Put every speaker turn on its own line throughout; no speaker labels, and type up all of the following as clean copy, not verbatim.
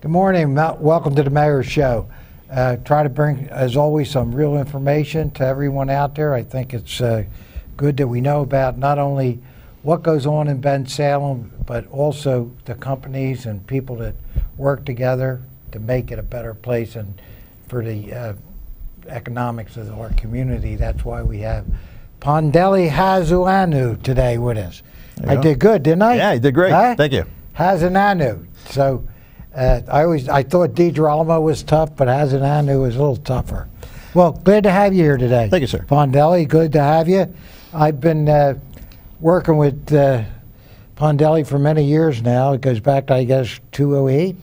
Good morning. Welcome to the Mayor's Show. Try to bring, as always, some real information to everyone out there. I think it's good that we know about not only what goes on in Bensalem, but also the companies and people that work together to make it a better place and for the economics of our community. That's why we have Pondeli Hajioannou today with us. I did good, didn't I?
Yeah, you did great.
Huh?
Thank you.
Hajioannou. So I thought DiGirolamo was tough, but Hajioannou was a little tougher. Well, glad to have you here today.
Thank you, sir.
Pondeli, good to have you. I've been working with Pondeli for many years now. It goes back to, I guess, 2008?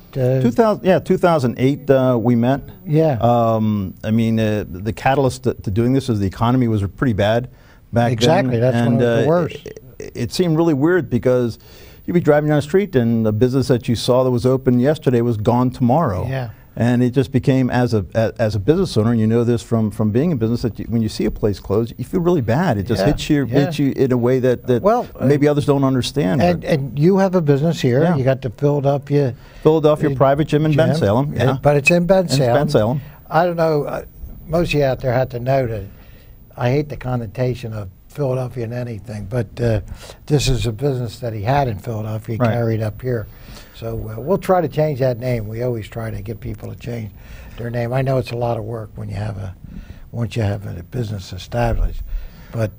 2008 we met.
Yeah.
I mean, the catalyst to doing this is the economy was pretty bad back
exactly,
then.
That's one of the worst.
It seemed really weird because you'd be driving down the street and the business that you saw that was open yesterday was gone tomorrow.
Yeah.
And it just became, as a business owner, and you know this from being in business, that when you see a place closed, you feel really bad. It just hits you in a way that
well,
maybe others don't understand.
And you have a business here. Yeah. You got the Philadelphia
private gym in Bensalem.
Yeah. But it's in Bensalem.
It's Bensalem.
I don't know, most of you out there have to know that I hate the connotation of Philadelphia and anything, but this is a business that he had in Philadelphia, carried up here. So we'll try to change that name. We always try to get people to change their name. I know it's a lot of work when you have once you have a business established. But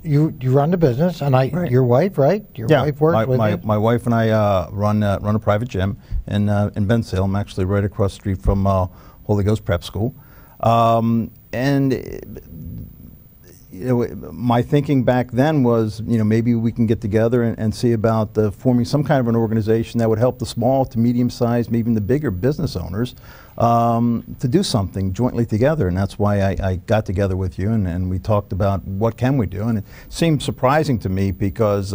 you run the business, and your wife, right? Your wife works with you? My
wife and I run a private gym in Bensalem, actually right across the street from Holy Ghost Prep School. My thinking back then was, maybe we can get together and see about forming some kind of an organization that would help the small to medium-sized, maybe even the bigger business owners to do something jointly together. And that's why I got together with you and we talked about what can we do. And it seemed surprising to me because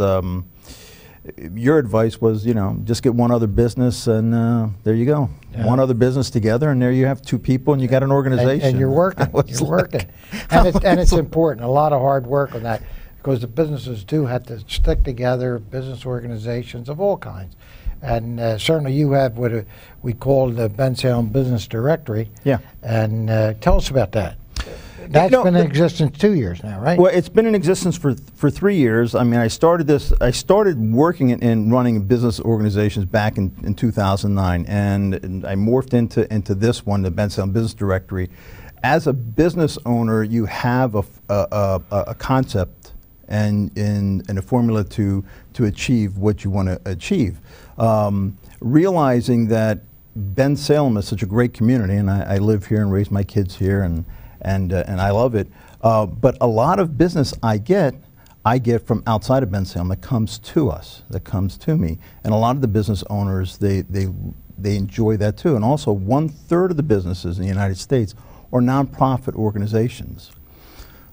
your advice was, just get one other business and there you go. Yeah. One other business together and there you have two people and you got an organization.
And you're working. You're working. And it's important. A lot of hard work on that because the businesses do have to stick together, business organizations of all kinds. And certainly you have what we call the Bensalem Business Directory. Yeah. And tell us about that. That's been in existence 2 years now, right?
Well, it's been in existence for 3 years. I mean, I started working in running business organizations back in 2009, and I morphed into this one, the Bensalem Business Directory. As a business owner, you have a concept and a formula to achieve what you want to achieve. Realizing that Bensalem is such a great community, and I live here and raise my kids here, and I love it. But a lot of business I get from outside of Bensalem that comes to us, that comes to me. And a lot of the business owners, they enjoy that too. And also 1/3 of the businesses in the United States are nonprofit organizations.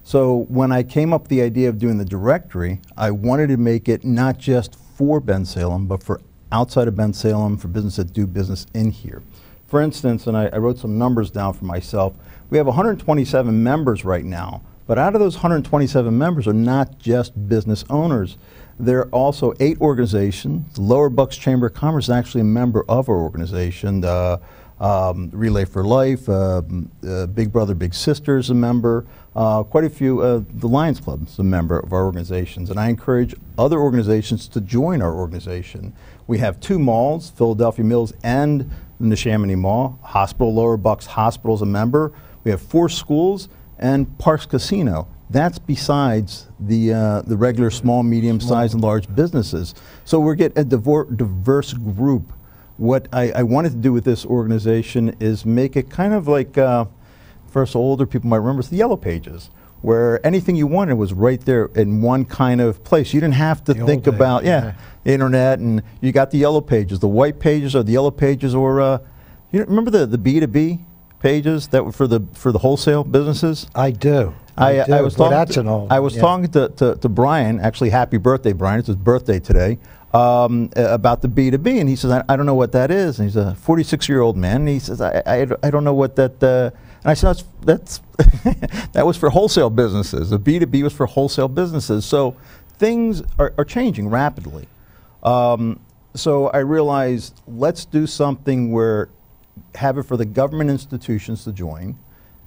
So when I came up with the idea of doing the directory, I wanted to make it not just for Bensalem, but for outside of Bensalem, for businesses that do business in here. For instance, and I wrote some numbers down for myself, we have 127 members right now, but out of those 127 members are not just business owners. There are also 8 organizations. Lower Bucks Chamber of Commerce is actually a member of our organization. Relay for Life, Big Brother Big Sister is a member. Quite a few, the Lions Club is a member of our organizations, and I encourage other organizations to join our organization. We have 2 malls, Philadelphia Mills and the Neshaminy Mall. Hospital, Lower Bucks Hospital is a member. We have 4 schools and Parks Casino. That's besides the regular small, medium-sized, and large businesses. So we're getting a diverse group. What I wanted to do with this organization is make it kind of like, for us older people might remember, it's the Yellow Pages, where anything you wanted was right there in one kind of place. You didn't have to think about, the internet, and you got the Yellow Pages. The white pages or the Yellow Pages, or you remember the B2B pages that were for the wholesale businesses?
I do.
I was talking to Brian, actually happy birthday, Brian, it's his birthday today, about the B2B, and he says, I don't know what that is. And he's a 46-year-old man, and he says, I don't know what that, and I said, that's that was for wholesale businesses. The B2B was for wholesale businesses. So things are changing rapidly. So I realized, let's do something where have it for the government institutions to join,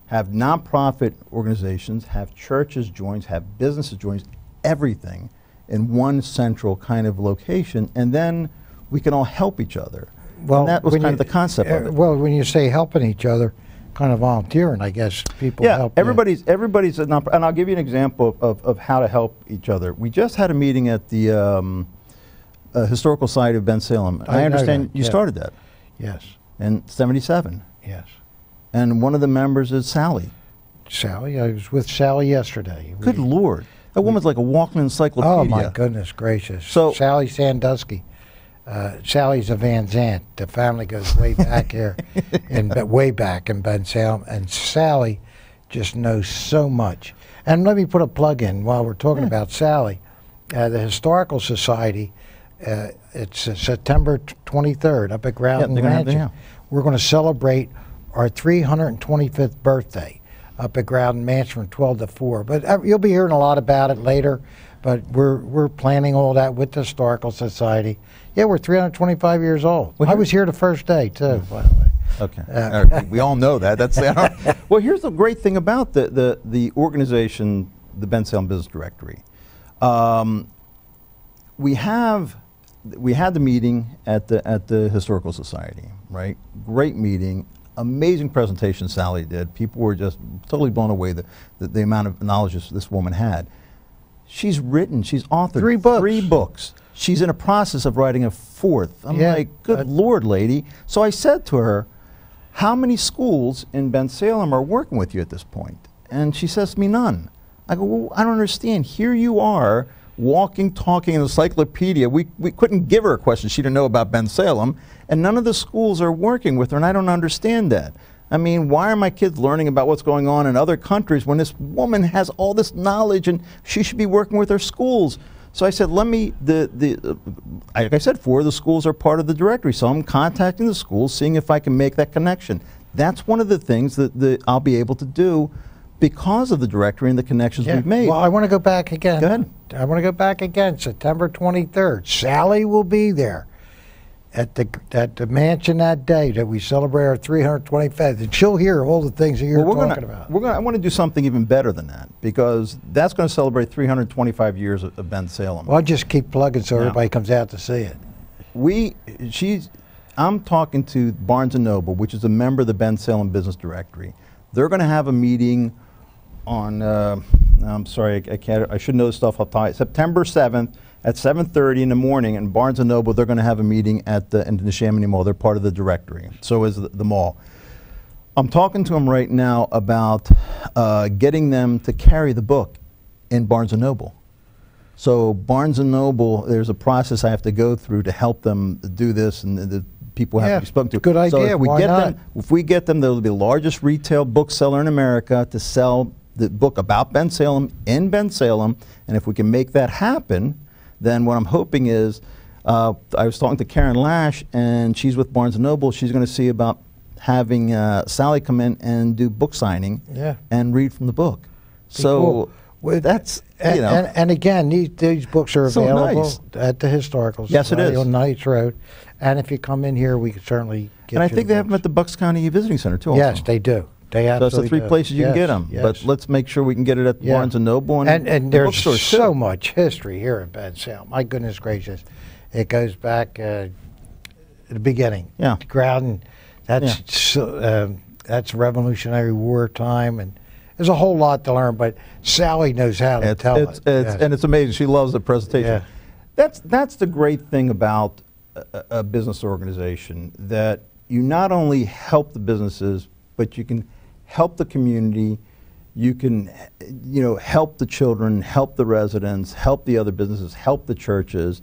have nonprofit organizations, have churches join, have businesses join, everything in one central kind of location, and then we can all help each other.
Well,
and that was kind of the concept of it.
Well, when you say helping each other, kind of volunteering, I guess people help.
Everybody's a and I'll give you an example of how to help each other. We just had a meeting at the Historical Society of Bensalem. I understand you started that.
Yes.
In '77.
Yes.
And one of the members is Sally.
Sally, I was with Sally yesterday.
Good Lord. That woman's like a walking encyclopedia.
Oh, my goodness gracious.
So,
Sally Sandusky. Sally's a Van Zant. The family goes way back here, way back in Bensalem. And Sally just knows so much. And let me put a plug in while we're talking about Sally. The Historical Society, it's September 23rd up at Groudon Mansion. We're going to celebrate our 325th birthday up at Groudon Mansion from 12 to 4. But you'll be hearing a lot about it later. But we're planning all that with the Historical Society. Yeah, we're 325 years old. Well, I was here the first day too, by the way.
Okay, we all know that. That's well. Here's the great thing about the organization, the Bensalem Business Directory. We had the meeting at the Historical Society, right? Great meeting. Amazing presentation Sally did. People were just totally blown away the amount of knowledge this woman had. She's authored 3 books. She's in a process of writing a 4th. I'm like, good Lord, lady. So I said to her, how many schools in Bensalem are working with you at this point? And she says to me, none. I go, well, I don't understand. Here you are, walking, talking, an encyclopedia. We couldn't give her a question she didn't know about Bensalem, and none of the schools are working with her, and I don't understand that. I mean, why are my kids learning about what's going on in other countries when this woman has all this knowledge and she should be working with her schools? So I said, like I said, 4 of the schools are part of the directory, so I'm contacting the schools, seeing if I can make that connection. That's one of the things that I'll be able to do because of the directory and the connections we've made.
Well, I want to go back again.
Go ahead.
I want to go back again, September 23rd. Sally will be there at the mansion that day that we celebrate our 325th, and she'll hear all the things that you're talking about.
I want to do something even better than that, because that's going to celebrate 325 years of Bensalem.
Well, I'll just keep plugging so everybody comes out to see it.
I'm talking to Barnes & Noble, which is a member of the Bensalem Business Directory. They're going to have a meeting on, I'm sorry, I should know this stuff off the top, September 7th, at 7:30 in the morning, in Barnes & Noble, they're going to have a meeting in the Chamonix Mall. They're part of the directory. So is the mall. I'm talking to them right now about getting them to carry the book in Barnes & Noble. So Barnes & Noble, there's a process I have to go through to help them do this, and the people have to be spoken to.
Good idea.
So if we get them, they'll be the largest retail bookseller in America to sell the book about Bensalem in Bensalem, and if we can make that happen, then what I'm hoping is, I was talking to Karen Lash, and she's with Barnes & Noble. She's going to see about having Sally come in and do book signing and read from the book. So that's, you know.
And again, these books are available at the Historical Society on Knights Road. And if you come in here, we can certainly get
And I think they have them at the Bucks County Visiting Center, too.
Yes,
also.
they do. They absolutely
So it's the 3 places you can get them.
Yes.
But let's make sure we can get it at Barnes & Noble
and there's so much history here in Bensalem. My goodness gracious. It goes back to the beginning.
Yeah.
Groudon, that's Revolutionary War time, and there's a whole lot to learn, but Sally knows how to tell it.
And it's amazing. She loves the presentation.
Yeah.
That's the great thing about a business organization, that you not only help the businesses, but you can help the community, you can help the children, help the residents, help the other businesses, help the churches,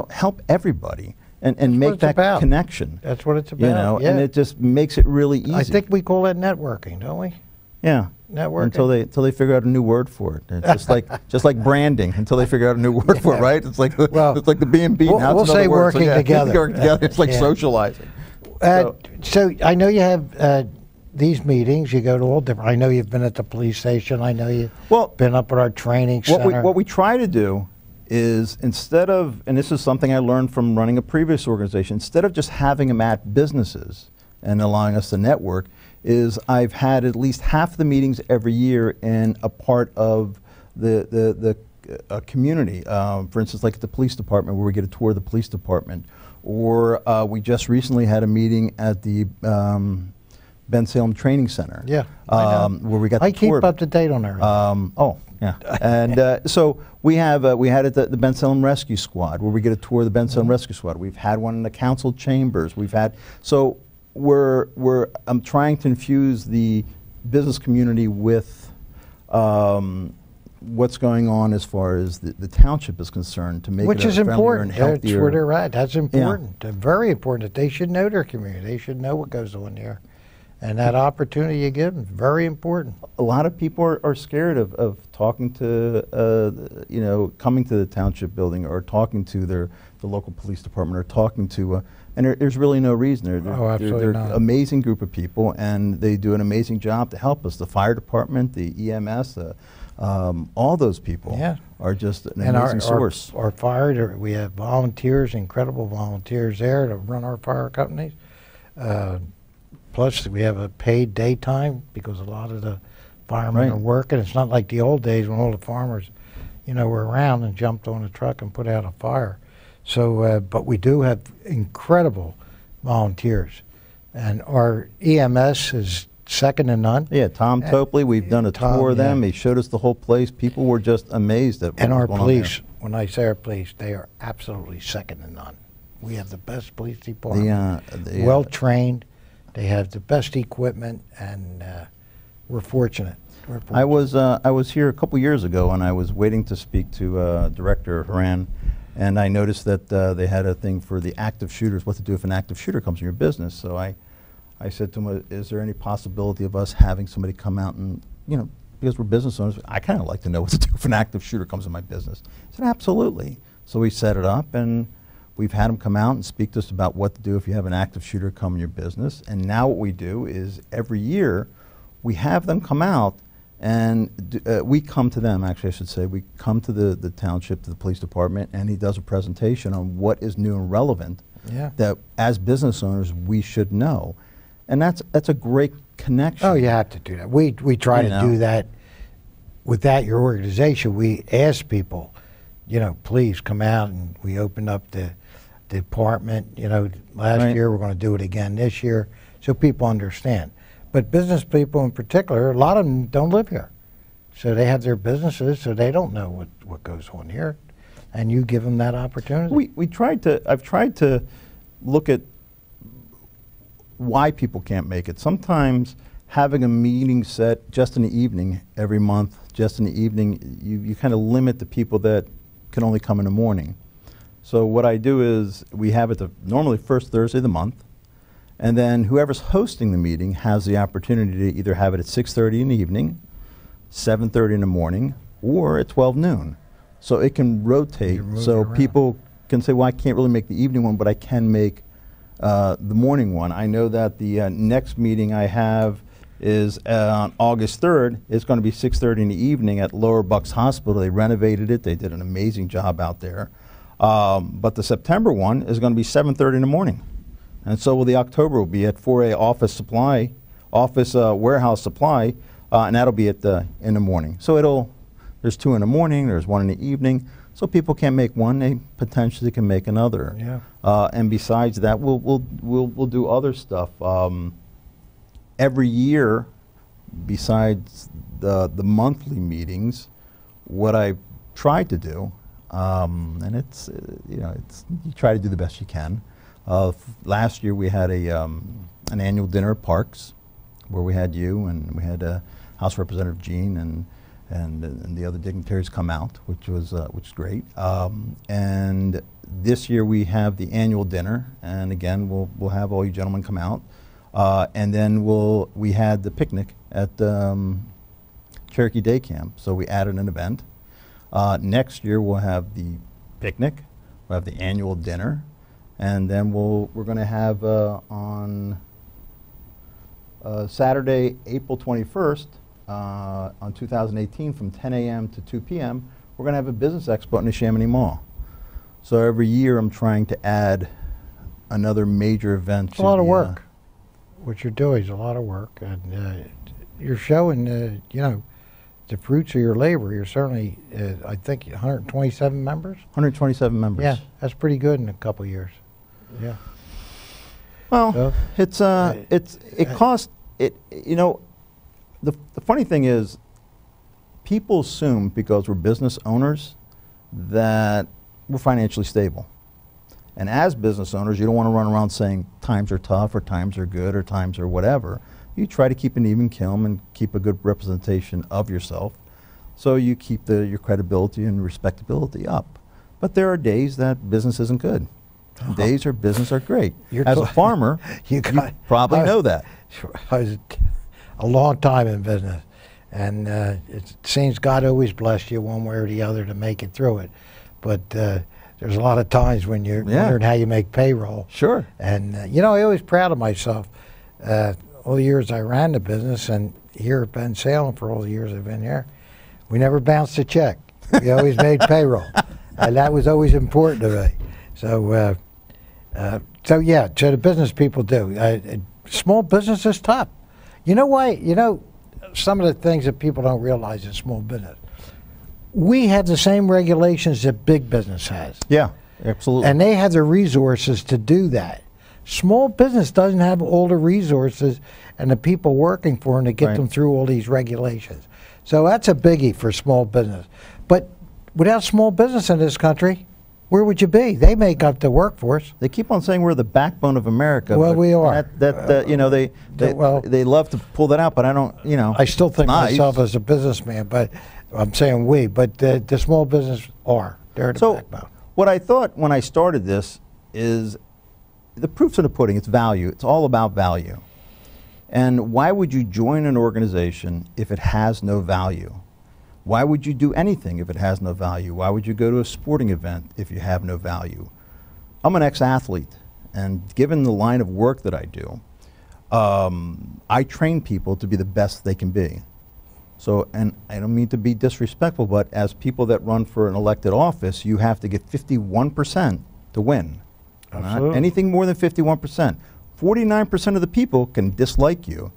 help everybody and make that connection.
That's what it's about.
And it just makes it really easy.
I think we call that networking, don't we?
Yeah.
Networking.
Until they figure out a new word for it. It's just like branding until they figure out a new word for it, right? It's like the B&B.
We'll say working together.
It's like socializing.
So I know you have these meetings, you go to all different. I know you've been at the police station. I know you've been up at our training center.
What we try to do is, instead of, and this is something I learned from running a previous organization, instead of just having them at businesses and allowing us to network, is I've had at least half the meetings every year in a part of the community. For instance, like at the police department, where we get a tour of the police department. Or we just recently had a meeting at the Bensalem Training Center.
Yeah, I know.
Where we got
I
the tour.
keep up to date on everything.
Oh, yeah. And so we had it at the Bensalem Rescue Squad, where we get a tour of the Bensalem Rescue Squad. We've had one in the council chambers. We've had, so I'm trying to infuse the business community with what's going on as far as the township is concerned, to make
Which
it
is
a friendlier
important.
and healthier.
That's where they're at. That's important. Very important. That they should know their community. They should know what goes on there. And that opportunity you give them is very important.
A lot of people are scared of talking to, coming to the township building, or talking to the local police department, or talking to, and there's really no reason. They're an amazing group of people, and they do an amazing job to help us. The fire department, the EMS, all those people are just an amazing source.
Our fire, we have volunteers, incredible volunteers there to run our fire companies. Plus, we have a paid daytime, because a lot of the firemen are working. It's not like the old days when all the farmers, were around and jumped on a truck and put out a fire. So, but we do have incredible volunteers, and our EMS is second to none.
Yeah, Tom Topley, we've done a tour of them. He showed us the whole place. People were just amazed at what
And
was
our
going
police,
on
when I say our police, they are absolutely second to none. We have the best police department, well trained. They have the best equipment, and we're fortunate.
I was here a couple years ago, and I was waiting to speak to Director Haran, and I noticed that they had a thing for the active shooters, what to do if an active shooter comes in your business. So I said to him, is there any possibility of us having somebody come out and, because we're business owners, I kind of like to know what to do if an active shooter comes in my business. I said, absolutely. So we set it up, and we've had them come out and speak to us about what to do if you have an active shooter come in your business. And now what we do is every year we have them come out, and we come to them, actually I should say, we come to the township, to the police department, and he does a presentation on what is new and relevant that as business owners we should know. And that's a great connection.
Oh, you have to do that. We try to do that without your organization. We ask people, please come out, and we open up the department. Last year, we're going to do it again this year, so people understand. But business people in particular, a lot of them don't live here. So they have their businesses, so they don't know what goes on here. And you give them that opportunity.
I've tried to look at why people can't make it. Sometimes having a meeting set just in the evening every month, just in the evening, you kind of limit the people that can only come in the morning. So what I do is we have it normally first Thursday of the month, and then whoever's hosting the meeting has the opportunity to either have it at 6:30 in the evening, 7:30 in the morning, or at 12 noon. So it can rotate, so people can say, well, I can't really make the evening one, but I can make the morning one. I know that the next meeting I have is on August 3rd. It's going to be 6:30 in the evening at Lower Bucks Hospital. They renovated it. They did an amazing job out there. But the September one is going to be 7:30 in the morning. And so will the October will be at 4A office warehouse supply, and that'll be in the morning. So there's two in the morning, there's one in the evening. So people can't make one, they potentially can make another.
Yeah.
And besides that, we'll do other stuff. Every year, besides the monthly meetings, what I tried to do, and it's you try to do the best you can. Last year we had an annual dinner at Parks, where we had you, and we had House Representative Jean and the other dignitaries come out, which was great. And this year we have the annual dinner, and again we'll have all you gentlemen come out, and then we had the picnic at Cherokee Day Camp. So we added an event. Next year we'll have the picnic, we'll have the annual dinner, and then we're going to have on Saturday, April 21st, on 2018, from 10 a.m. to 2 p.m., we're going to have a business expo in the Chamonix Mall. So every year I'm trying to add another major event.
It's a lot of work. what you're doing is a lot of work, and you're showing, the fruits of your labor. You're certainly, I think, 127 members?
127 members.
Yeah, that's pretty good in a couple of years. Yeah.
Well,
So,
it costs, the funny thing is, people assume because we're business owners that we're financially stable. And as business owners, you don't want to run around saying times are tough or times are good or times are whatever. You try to keep an even keel and keep a good representation of yourself, so you keep your credibility and respectability up. But there are days that business isn't good. Days of business are great. As a farmer, you probably know that.
I was a long time in business, and it seems God always blessed you one way or the other to make it through it. But there's a lot of times when you're wondering how you make payroll.
Sure.
And, I always proud of myself. All the years I ran the business, and here at Bensalem for all the years I've been here, we never bounced a check. We always made payroll. And that was always important to me. So, so the business people do. Small business is tough. You know why? Some of the things that people don't realize in small business. We have the same regulations that big business has.
Yeah, absolutely.
And they have the resources to do that. Small business doesn't have all the resources and the people working for them to get them through all these regulations. So that's a biggie for small business. But without small business in this country, where would you be? They make up the workforce.
They keep on saying we're the backbone of America.
Well, we are.
They love to pull that out, but I don't.
I still think myself as a businessman, but I'm saying we. But the small business are. They're the backbone.
What I thought when I started this is, the proof's in the pudding. It's value. It's all about value. And why would you join an organization if it has no value? Why would you do anything if it has no value? Why would you go to a sporting event if you have no value? I'm an ex-athlete, and given the line of work that I do, I train people to be the best they can be. So, and I don't mean to be disrespectful, but as people that run for an elected office, you have to get 51% to win. Not anything more than 51%. 49% of the people can dislike you.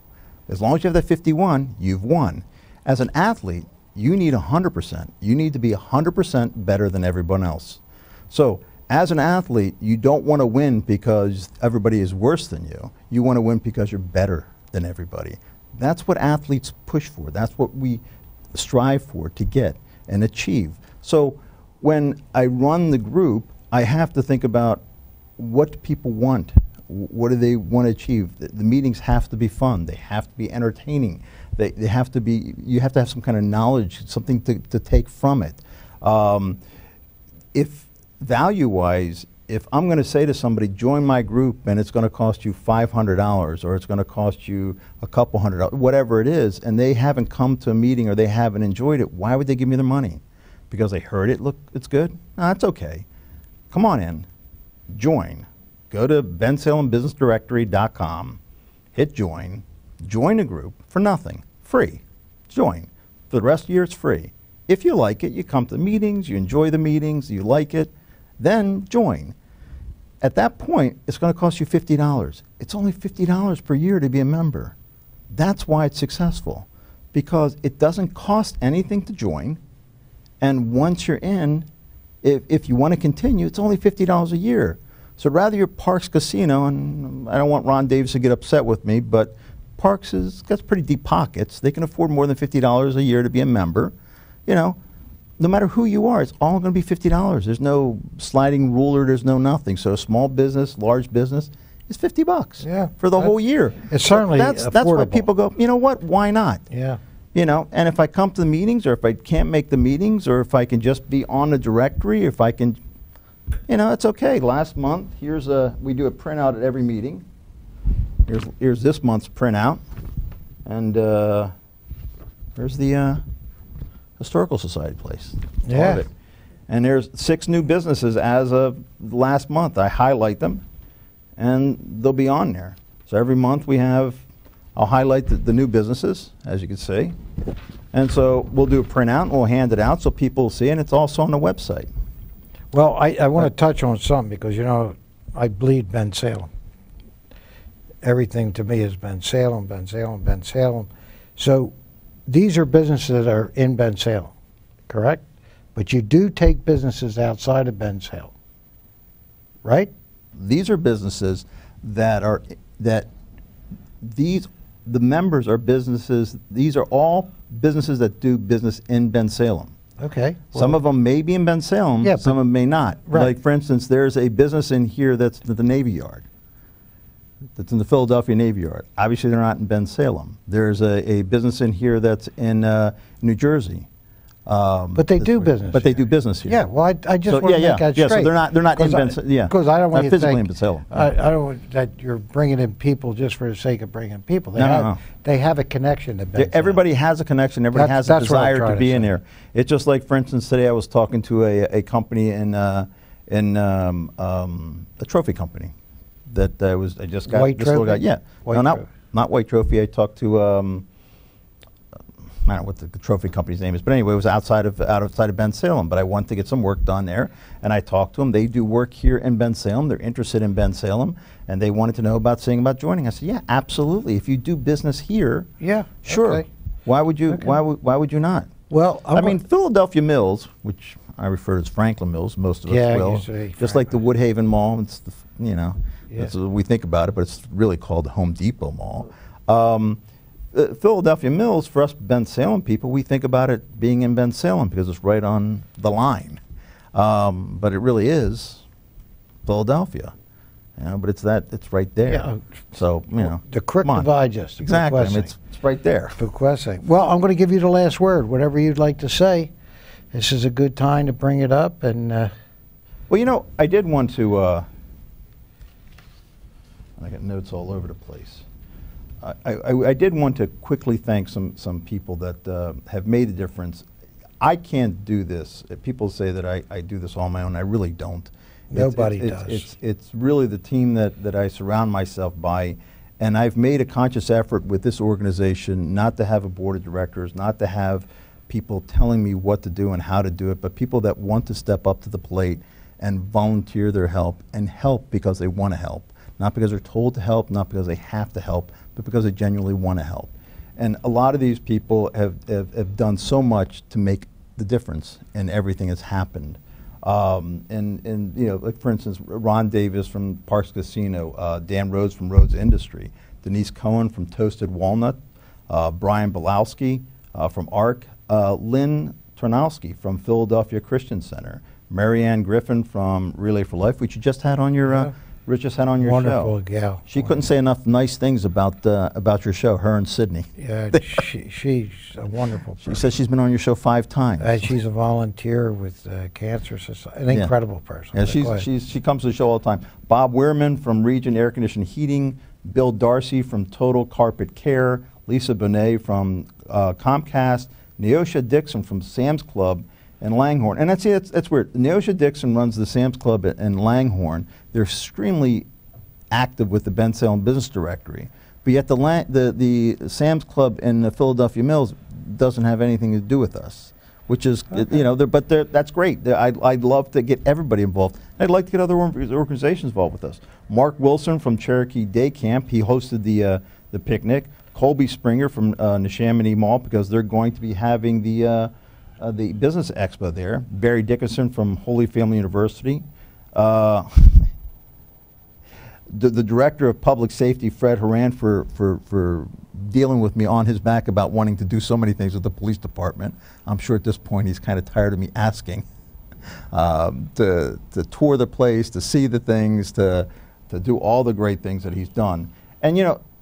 As long as you have that 51, you've won. As an athlete, you need 100%. You need to be 100% better than everyone else. So as an athlete, you don't want to win because everybody is worse than you. You want to win because you're better than everybody. That's what athletes push for. That's what we strive for to get and achieve. So when I run the group, I have to think about what do people want? What do they want to achieve? The meetings have to be fun. They have to be entertaining. They have to be, you have to have some kind of knowledge, something to take from it. If value-wise, if I'm going to say to somebody, join my group and it's going to cost you $500 or it's going to cost you a couple $100, whatever it is, and they haven't come to a meeting or they haven't enjoyed it, why would they give me their money? Because they heard it, look, it's good? No, it's okay. Come on in, join. Go to BensalemBusinessDirectory.com, hit join a group for nothing, free, join. For the rest of the year, it's free. If you like it, you come to the meetings, you enjoy the meetings, you like it, then join. At that point, it's going to cost you $50. It's only $50 per year to be a member. That's why it's successful, because it doesn't cost anything to join, and once you're in, if you want to continue, it's only $50 a year. So rather your Parks Casino, and I don't want Ron Davis to get upset with me, but Parks has got pretty deep pockets. They can afford more than $50 a year to be a member. No matter who you are, it's all going to be $50. There's no sliding ruler, there's no nothing. So small business, large business, is $50 for the whole year.
It's certainly
that's why people go, you know what, why not?
Yeah.
And if I come to the meetings, or if I can't make the meetings, or if I can just be on the directory, if I can, it's okay. Last month, we do a printout at every meeting. Here's this month's printout, and here's the Historical Society place.
Yeah.
All of it. And there's 6 new businesses as of last month. I highlight them, and they'll be on there. So every month I'll highlight the new businesses, as you can see. And so we'll do a printout, and we'll hand it out so people will see, and it's also on the website.
Well, I want to touch on something because, I bleed Bensalem. everything to me is Bensalem, Bensalem, Bensalem. So these are businesses that are in Bensalem, correct? But you do take businesses outside of Bensalem, right?
These are businesses the members are businesses, these are all businesses that do business in Bensalem.
Okay.
Some of them may be in Bensalem,
Yeah,
some of them may not.
Right.
Like, for instance, there's a business in here that's the Navy Yard. That's in the Philadelphia Navy Yard. Obviously, they're not in Bensalem. There's a business in here that's in New Jersey.
But they do business.
But they do business here.
Yeah, well, I just want to make that straight.
So they're not in Bensalem. Yeah,
because I don't want you to
physically
think
in Bensalem.
I don't want that you're bringing in people just for the sake of bringing people.
No.
They have a connection to Bensalem.
Everybody has a connection. Everybody has a
That's what I'm
desire
trying
to
to
be in
say.
there. It's just like, for instance, today I was talking to a company in a trophy company that I just got.
White
this little guy.
Trophy?
Yeah,
White
no,
Trophy.
not White Trophy. I talked to. I don't know what the trophy company's name is, but anyway, it was outside of Bensalem. But I wanted to get some work done there, and I talked to them. They do work here in Bensalem. They're interested in Bensalem, and they wanted to know about joining. I said, yeah, absolutely. If you do business here,
Yeah,
sure.
okay.
Why would you?
Okay.
Why would you not?
Well,
I mean, Philadelphia Mills, which I refer to as Franklin Mills, most of
Yeah,
us
I
will,
used to say
just like the Woodhaven Mall. It's
Yeah.
that's what we think about it, but it's really called the Home Depot Mall. Philadelphia Mills, for us Bensalem people, we think about it being in Bensalem because it's right on the line. But it really is Philadelphia. But it's right there.
Yeah.
So,
the creek
come on.
divides us.
Exactly. I mean, it's right there.
Well, I'm going to give you the last word. Whatever you'd like to say. This is a good time to bring it up. And
well, I did want to. I got notes all over the place. I did want to quickly thank some people that have made a difference. I can't do this. People say that I do this all on my own. I really don't.
Nobody does.
It's really the team that I surround myself by, and I've made a conscious effort with this organization not to have a board of directors, not to have people telling me what to do and how to do it, but people that want to step up to the plate and volunteer their help and help because they want to help. Not because they're told to help, not because they have to help, but because they genuinely want to help. And a lot of these people have done so much to make the difference in everything that's happened. Like for instance, Ron Davis from Parks Casino, Dan Rhodes from Rhodes Industry, Denise Cohen from Toasted Walnut, Brian Belowski from ARC, Lynn Tarnowski from Philadelphia Christian Center, Marianne Griffin from Relay for Life, which you just had on your Rich just had on your
wonderful
show.
gal.
She couldn't say enough nice things about your show, her and Sydney.
Yeah, she's a wonderful person.
She says she's been on your show 5 times.
She's a volunteer with Cancer Society. An incredible person.
Yeah, she comes to the show all the time. Bob Wehrman from Region Air Conditioning Heating, Bill Darcy from Total Carpet Care, Lisa Bonet from Comcast, Neosha Dixon from Sam's Club, and Langhorne. And that's weird. Neosha Dixon runs the Sam's Club in Langhorne. They're extremely active with the Bensalem Business Directory. But yet the Sam's Club in the Philadelphia Mills doesn't have anything to do with us, which is, that's great. I'd love to get everybody involved. I'd like to get other organizations involved with us. Mark Wilson from Cherokee Day Camp, he hosted the picnic. Colby Springer from Neshaminy Mall, because they're going to be having the business expo there. Barry Dickinson from Holy Family University. The director of public safety, Fred Horan, for dealing with me on his back about wanting to do so many things with the police department. I'm sure at this point he's kind of tired of me asking to tour the place, to see the things, to do all the great things that he's done. And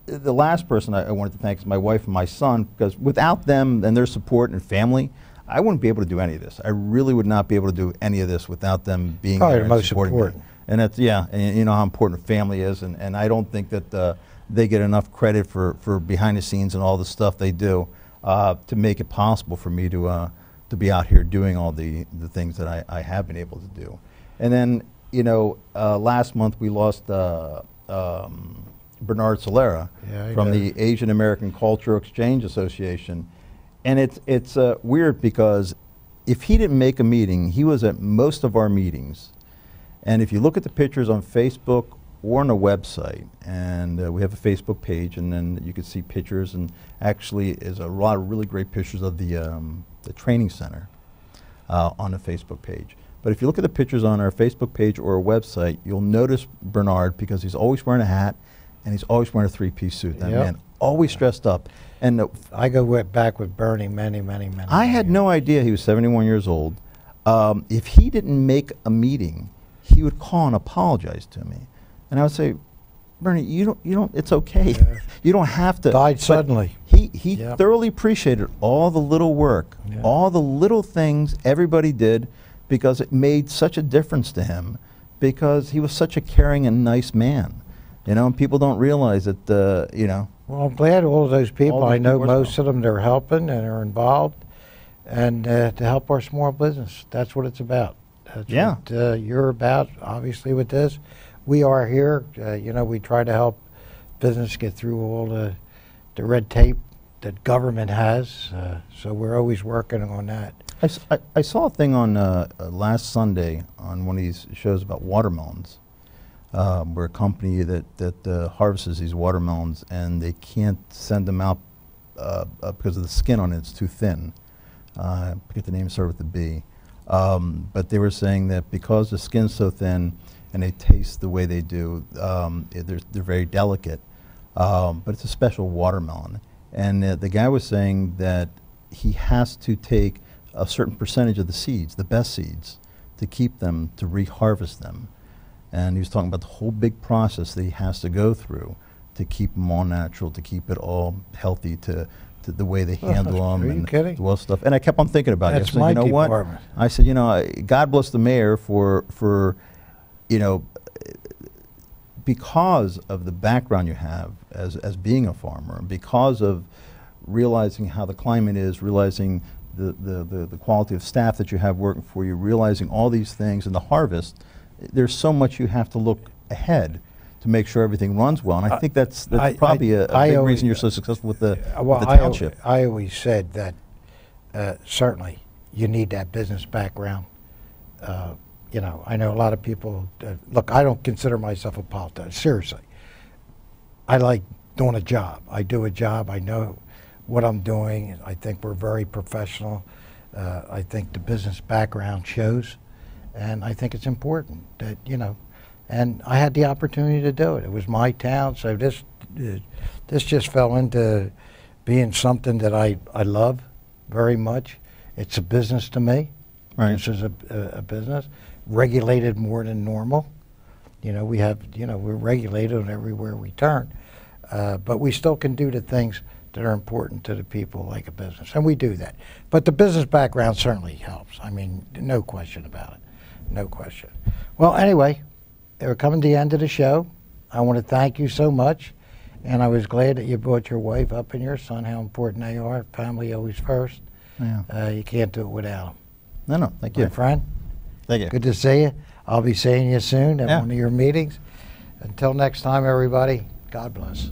the last person I wanted to thank is my wife and my son, because without them and their support and family, I wouldn't be able to do any of this. I really would not be able to do any of this without them being
Probably
there
the
and
most
supporting
important.
me. And that's, and you know how important family is, and I don't think that they get enough credit for behind the scenes and all the stuff they do to make it possible for me to be out here doing all the things that I have been able to do. And then, last month we lost Bernard Solera from the Asian American Cultural Exchange Association. And it's weird because if he didn't make a meeting, he was at most of our meetings. And if you look at the pictures on Facebook or on a website, and we have a Facebook page, and then you can see pictures, and actually is a lot of really great pictures of the training center on the Facebook page. But if you look at the pictures on our Facebook page or our website, you'll notice Bernard, because he's always wearing a hat and he's always wearing a three-piece suit. That man, always dressed up. And
I go back with Bernie many
I had no idea he was 71 years old. If he didn't make a meeting, he would call and apologize to me. And I would say, Bernie, you don't, it's okay.
Yeah.
You don't have to.
Died
But
suddenly.
He thoroughly appreciated all the little work, all the little things everybody did, because it made such a difference to him, because he was such a caring and nice man. You know, and people don't realize that, you know.
Well, I'm glad all of those people, I know
people
most of them, they're helping and are involved, and to help our small business. That's what it's about. That's what you're about, obviously, with this. We are here. You know, we try to help business get through all the red tape that government has, so we're always working on that.
I saw a thing on last Sunday on one of these shows about watermelons, where a company that harvests these watermelons, and they can't send them out because of the skin on it, it's too thin. I forget the name, started with the B. But they were saying that because the skin's so thin and they taste the way they do, they're very delicate. But it's a special watermelon. And the guy was saying that he has to take a certain percentage of the seeds, the best seeds, to keep them, to reharvest them. And he was talking about the whole big process that he has to go through to keep them all natural, to keep it all healthy, to the way they handle them.
Are you kidding?
Well, stuff. And I kept on thinking about it.
That's
I said,
my
you know
department.
what? I said, you know, God bless the mayor for, you know, because of the background you have as being a farmer, because of realizing how the climate is, realizing the quality of staff that you have working for you, realizing all these things, and the harvest, there's so much you have to look ahead to make sure everything runs well. And I think that's probably a big reason you're so successful with the township.
I always said that certainly you need that business background. You know, I know a lot of people, look, I don't consider myself a politician, seriously. I like doing a job. I do a job, I know what I'm doing. I think we're very professional. I think the business background shows, and I think it's important that, you know, and I had the opportunity to do it. It was my town, so this just fell into being something that I love very much. It's a business to me.
Right.
This is a business, regulated more than normal. You know, we have, you know, we're regulated on everywhere we turn, but we still can do the things that are important to the people like a business, and we do that. But the business background certainly helps. I mean, no question about it, no question. Well, anyway, we're coming to the end of the show. I want to thank you so much, and I was glad that you brought your wife up and your son, how important they are. Family always first.
Yeah.
You can't do it without them.
No, thank you.
My friend,
Thank you.
good to see you. I'll be seeing you soon at one of your meetings. Until next time, everybody, God bless.